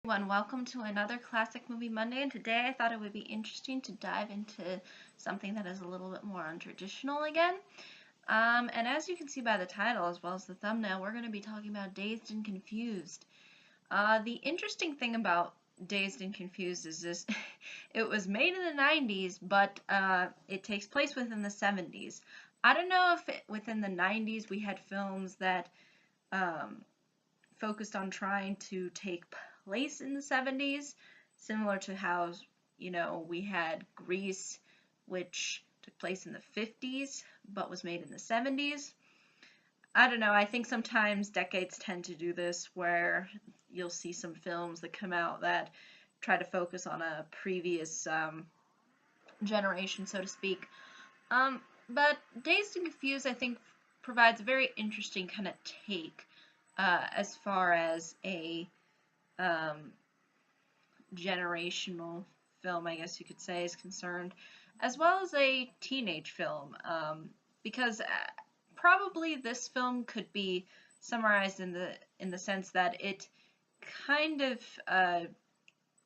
Everyone, welcome to another Classic Movie Monday, and today I thought it would be interesting to dive into something that is a little bit more untraditional again. And as you can see by the title as well as the thumbnail, we're going to be talking about Dazed and Confused. The interesting thing about Dazed and Confused is this: it was made in the 90s, but it takes place within the 70s. I don't know if within the 90s we had films that um, focused on trying to take place in the 70s, similar to how, we had Grease, which took place in the 50s but was made in the 70s. I don't know, I think sometimes decades tend to do this where you'll see some films that come out that try to focus on a previous generation, so to speak. But Dazed and Confused, I think, provides a very interesting kind of take as far as a um, generational film, I guess you could say, is concerned, as well as a teenage film, because probably this film could be summarized in the sense that it kind of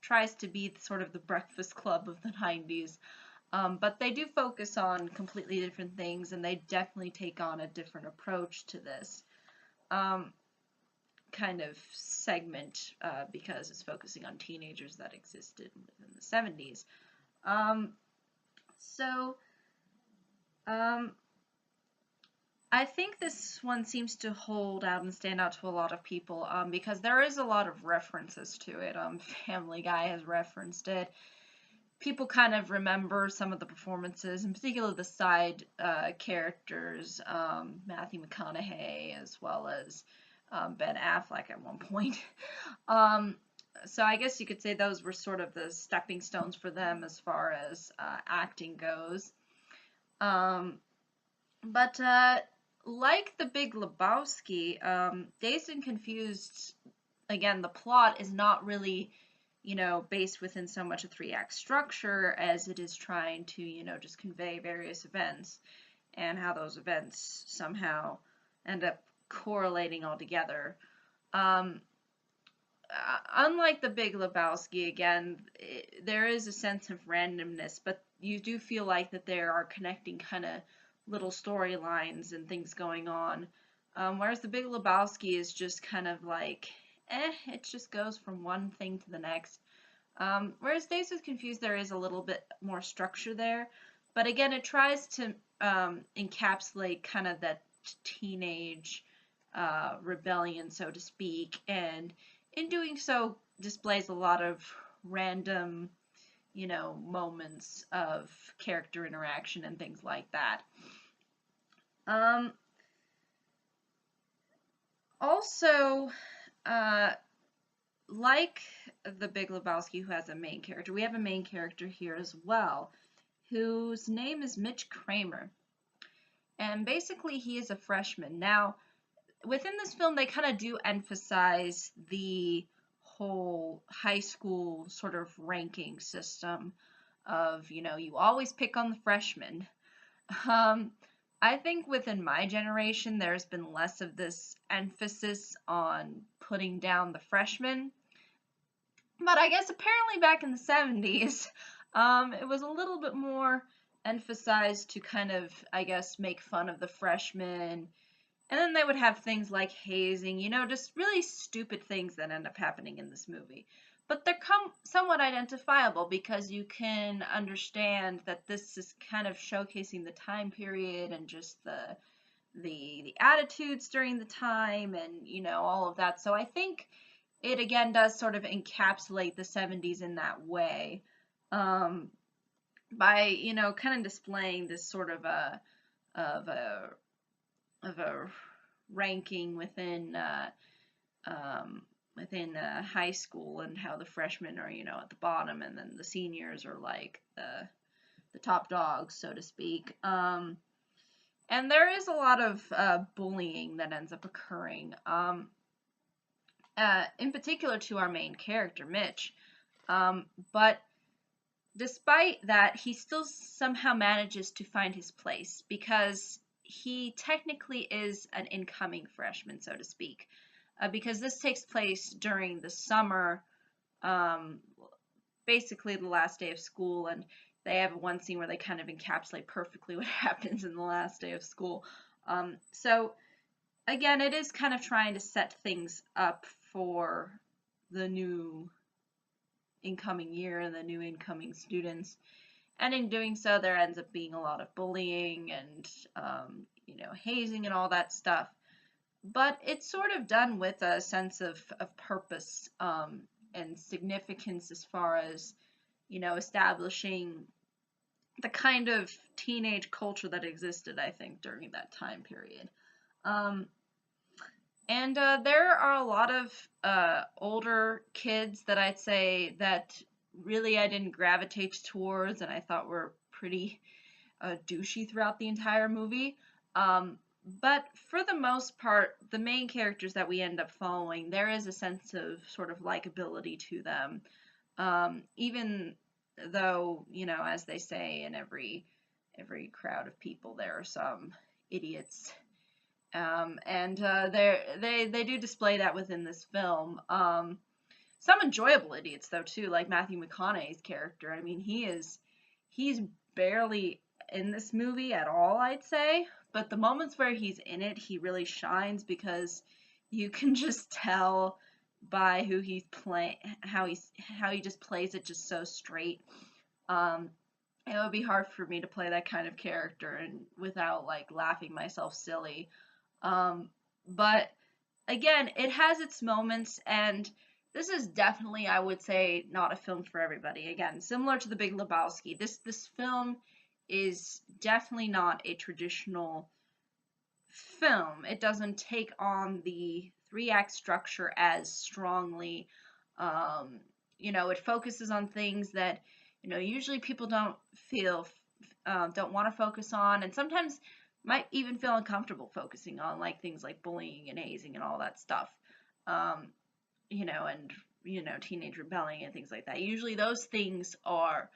tries to be sort of the Breakfast Club of the 90s. But they do focus on completely different things, and they definitely take on a different approach to this kind of segment because it's focusing on teenagers that existed within the 70s. Um, so, um, I think this one seems to hold out and stand out to a lot of people because there is a lot of references to it. Family Guy has referenced it. People kind of remember some of the performances, in particular the side characters, Matthew McConaughey as well as Ben Affleck at one point. So I guess you could say those were sort of the stepping stones for them as far as acting goes. But like The Big Lebowski, Dazed and Confused, again, the plot is not really, based within so much a three-act structure as it is trying to, just convey various events and how those events somehow end up correlating all together. Unlike The Big Lebowski, again, there is a sense of randomness, but you do feel like that there are connecting kind of little storylines and things going on. Whereas The Big Lebowski is just kind of like, it just goes from one thing to the next. Whereas Dazed and Confused, there is a little bit more structure there. But again, it tries to encapsulate kind of that teenage rebellion, so to speak, and in doing so displays a lot of random, moments of character interaction and things like that. Um, Also, uh, like The Big Lebowski, who has a main character, we have a main character here as well, whose name is Mitch Kramer. And basically, he is a freshman. Now, within this film, they kind of do emphasize the whole high school sort of ranking system of, you always pick on the freshmen. Um, I think within my generation, there's been less of this emphasis on putting down the freshmen. But I guess apparently back in the 70s, it was a little bit more emphasized to kind of, I guess, make fun of the freshmen. And then they would have things like hazing, just really stupid things that end up happening in this movie. But they're somewhat identifiable because you can understand that this is kind of showcasing the time period and just the attitudes during the time and all of that. So I think it again does sort of encapsulate the 70s in that way by kind of displaying this sort of of a of a ranking within high school and how the freshmen are at the bottom and then the seniors are like the top dogs, so to speak. And there is a lot of bullying that ends up occurring, in particular to our main character, Mitch. But despite that, he still somehow manages to find his place because he technically is an incoming freshman, so to speak, because this takes place during the summer um, basically the last day of school, and they have one scene where they kind of encapsulate perfectly what happens in the last day of school. So again, it is kind of trying to set things up for the new incoming year and the new incoming students. And in doing so, there ends up being a lot of bullying and, hazing and all that stuff. But it's sort of done with a sense of purpose and significance as far as, establishing the kind of teenage culture that existed, I think, during that time period. Um, and there are a lot of older kids that I'd say that really I didn't gravitate towards and I thought were pretty douchey throughout the entire movie. But for the most part, the main characters that we end up following, there is a sense of sort of likability to them. Even though, as they say in every crowd of people, there are some idiots. And they do display that within this film. Some enjoyable idiots though too, like Matthew McConaughey's character. I mean, he's barely in this movie at all, I'd say. But the moments where he's in it, he really shines because you can just tell by who he's playing, how he just plays it just so straight. Um, it would be hard for me to play that kind of character and without like laughing myself silly. Um, but again, it has its moments, and this is definitely, I would say, not a film for everybody. Again, similar to The Big Lebowski, this film is definitely not a traditional film. It doesn't take on the three-act structure as strongly. It focuses on things that, usually people don't want to focus on, and sometimes might even feel uncomfortable focusing on, like things like bullying and hazing and all that stuff. Um, and teenage rebelling and things like that. Usually those things are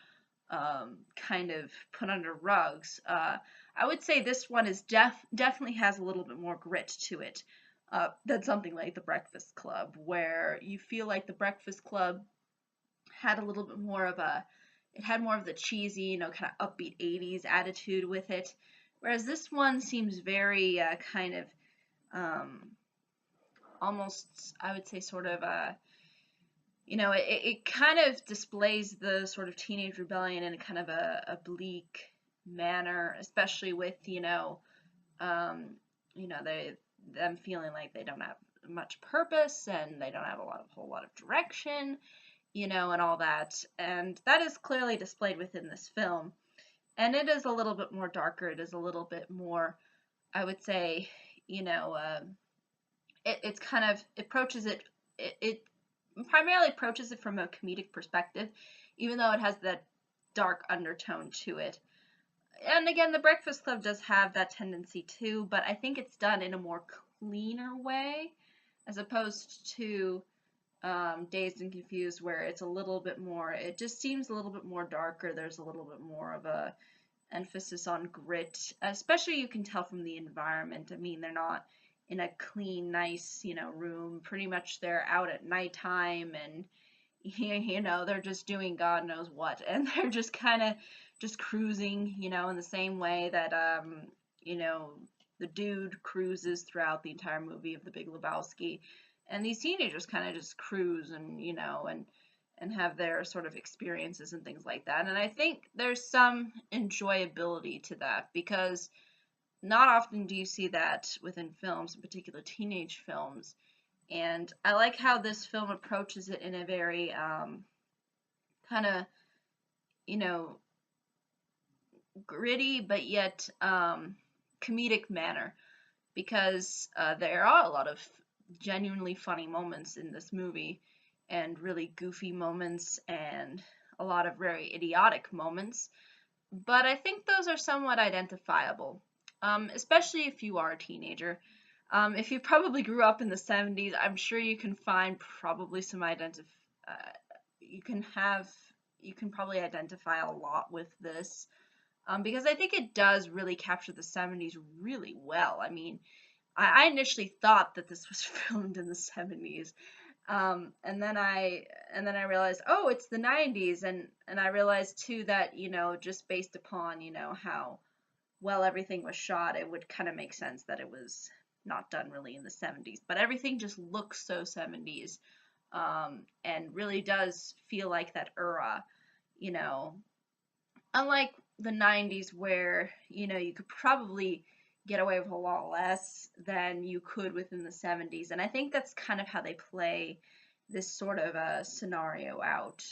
kind of put under rugs. I would say this one is definitely has a little bit more grit to it than something like The Breakfast Club, where you feel like The Breakfast Club had a little bit more of it had more of the cheesy, kind of upbeat 80s attitude with it, whereas this one seems very kind of almost, I would say, sort of it kind of displays the sort of teenage rebellion in a kind of a bleak manner, especially with them feeling like they don't have much purpose and they don't have a whole lot of direction, and all that. And that is clearly displayed within this film. And it is a little bit more darker. It is a little bit more, I would say, it's kind of approaches it primarily approaches it from a comedic perspective, even though it has that dark undertone to it. And again, The Breakfast Club does have that tendency too, but I think it's done in a more cleaner way as opposed to Dazed and Confused, where it's a little bit more, it just seems a little bit more darker. There's a little bit more of a emphasis on grit, especially you can tell from the environment. I mean, they're not in a clean, nice, room. Pretty much they're out at nighttime and, they're just doing God knows what. And they're just kind of just cruising, in the same way that, the dude cruises throughout the entire movie of The Big Lebowski. And these teenagers kind of just cruise and, and have their sort of experiences and things like that. And I think there's some enjoyability to that because not often do you see that within films, in particular teenage films. And I like how this film approaches it in a very kind of, gritty but yet comedic manner because there are a lot of genuinely funny moments in this movie and really goofy moments and a lot of very idiotic moments. But I think those are somewhat identifiable, especially if you are a teenager. If you probably grew up in the 70s, I'm sure you can find probably some you can probably identify a lot with this. Because I think it does really capture the 70s really well. I mean, I initially thought that this was filmed in the 70s, And then I realized, oh, it's the 90s, and I realized too that, just based upon, how well everything was shot, it would kind of make sense that it was not done really in the 70s. But everything just looks so 70s, and really does feel like that era, you know, unlike the 90s where, you could probably get away with a lot less than you could within the 70s. And I think that's kind of how they play this sort of a scenario out,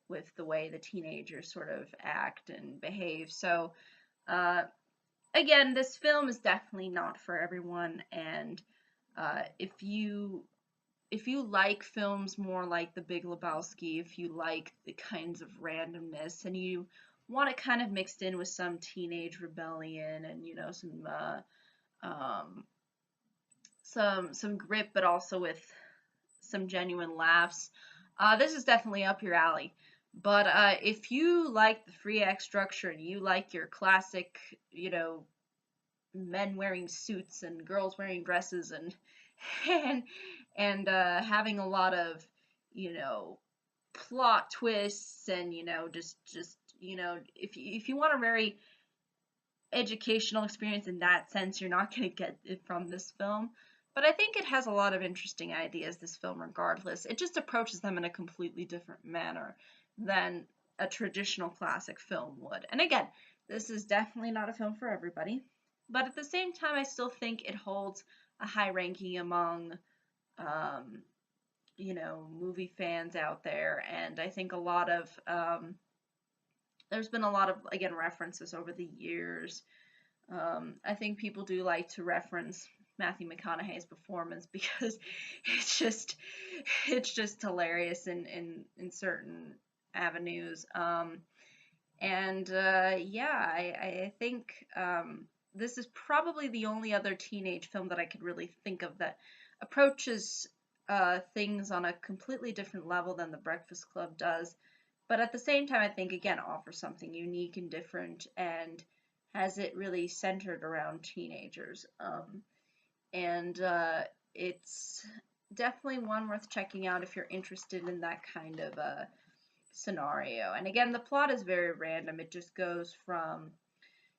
with the way the teenagers sort of act and behave. So, uh, again, this film is definitely not for everyone, and if you like films more like The Big Lebowski, if you like the kinds of randomness and you want it kind of mixed in with some teenage rebellion and um, some grit, but also with some genuine laughs, this is definitely up your alley. But if you like the free act structure and you like your classic, men wearing suits and girls wearing dresses and and having a lot of you know plot twists and just if you want a very educational experience in that sense, you're not going to get it from this film. But I think it has a lot of interesting ideas, this film, regardless. It just approaches them in a completely different manner than a traditional classic film would. And again, this is definitely not a film for everybody. But at the same time, I still think it holds a high ranking among, um, movie fans out there. And I think there's been a lot of, again, references over the years. I think people do like to reference Matthew McConaughey's performance because it's just it's just hilarious in certain avenues. Yeah, I think this is probably the only other teenage film that I could really think of that approaches things on a completely different level than The Breakfast Club does. But at the same time, I think, again, offers something unique and different and has it really centered around teenagers. And It's definitely one worth checking out if you're interested in that kind of scenario. And again, the plot is very random. It just goes from,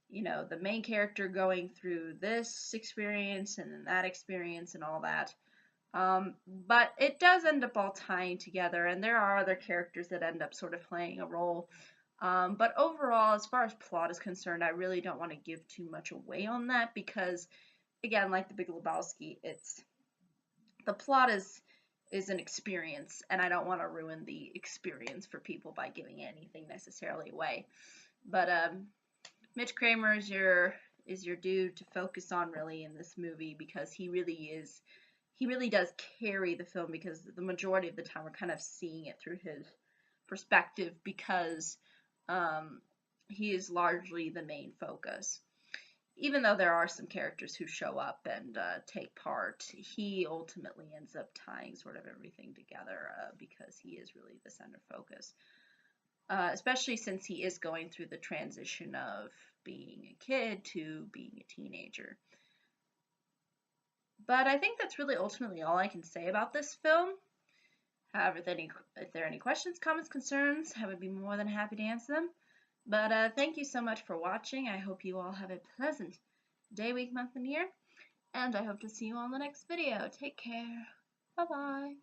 the main character going through this experience and then that experience and all that. But it does end up all tying together, and there are other characters that end up sort of playing a role. But overall, as far as plot is concerned, I really don't want to give too much away on that because, again, like The Big Lebowski, the plot is an experience, and I don't want to ruin the experience for people by giving anything necessarily away. But Mitch Kramer is your dude to focus on really in this movie because he really does carry the film because the majority of the time we're kind of seeing it through his perspective because he is largely the main focus. Even though there are some characters who show up and take part, he ultimately ends up tying sort of everything together because he is really the center focus. Especially since he is going through the transition of being a kid to being a teenager. But I think that's really ultimately all I can say about this film. However, if there are any questions, comments, concerns, I would be more than happy to answer them. But thank you so much for watching. I hope you all have a pleasant day, week, month, and year. And I hope to see you all in the next video. Take care. Bye-bye.